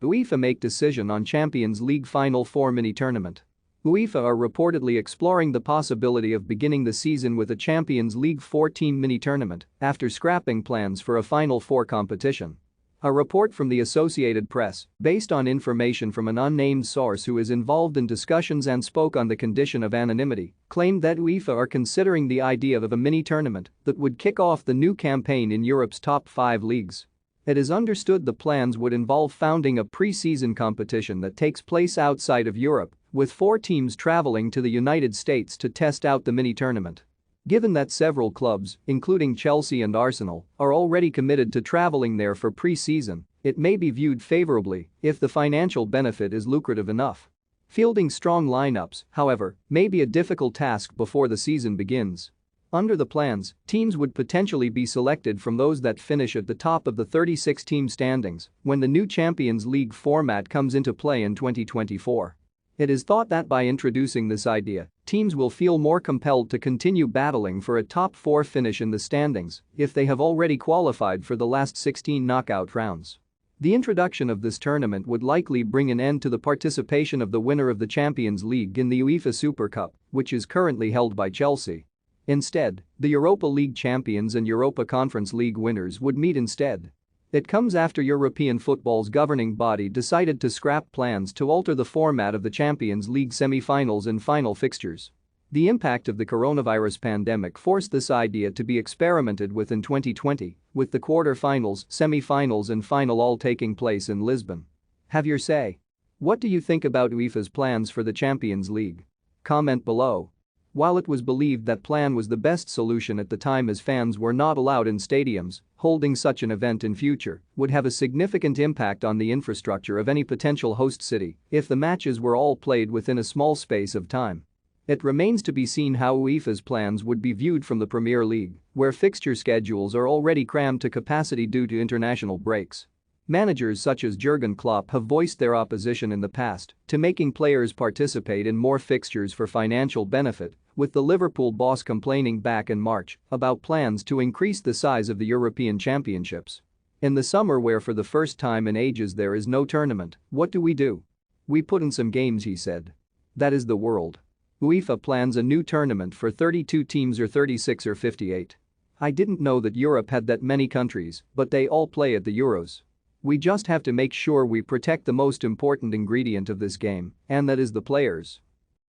UEFA make decision on Champions League Final Four mini-tournament. UEFA are reportedly exploring the possibility of beginning the season with a Champions League 14 mini-tournament after scrapping plans for a Final Four competition. A report from the Associated Press, based on information from an unnamed source who is involved in discussions and spoke on the condition of anonymity, claimed that UEFA are considering the idea of a mini-tournament that would kick off the new campaign in Europe's top 5 leagues. It is understood the plans would involve founding a pre-season competition that takes place outside of Europe, with 4 teams traveling to the United States to test out the mini-tournament. Given that several clubs, including Chelsea and Arsenal, are already committed to traveling there for pre-season, it may be viewed favorably if the financial benefit is lucrative enough. Fielding strong lineups, however, may be a difficult task before the season begins. Under the plans, teams would potentially be selected from those that finish at the top of the 36-team standings when the new Champions League format comes into play in 2024. It is thought that by introducing this idea, teams will feel more compelled to continue battling for a top 4 finish in the standings if they have already qualified for the last 16 knockout rounds. The introduction of this tournament would likely bring an end to the participation of the winner of the Champions League in the UEFA Super Cup, which is currently held by Chelsea. Instead, the Europa League champions and Europa Conference League winners would meet instead. It comes after European football's governing body decided to scrap plans to alter the format of the Champions League semi-finals and final fixtures. The impact of the coronavirus pandemic forced this idea to be experimented with in 2020, with the quarter-finals, semi-finals and final all taking place in Lisbon. Have your say. What do you think about UEFA's plans for the Champions League? Comment below. While it was believed that plan was the best solution at the time as fans were not allowed in stadiums, holding such an event in future would have a significant impact on the infrastructure of any potential host city if the matches were all played within a small space of time. It remains to be seen how UEFA's plans would be viewed from the Premier League, where fixture schedules are already crammed to capacity due to international breaks. Managers such as Jurgen Klopp have voiced their opposition in the past to making players participate in more fixtures for financial benefit, with the Liverpool boss complaining back in March about plans to increase the size of the European Championships. In the summer, where for the first time in ages there is no tournament, what do? We put in some games, he said. That is the world. UEFA plans a new tournament for 32 teams or 36 or 58. I didn't know that Europe had that many countries, but they all play at the Euros. We just have to make sure we protect the most important ingredient of this game, and that is the players.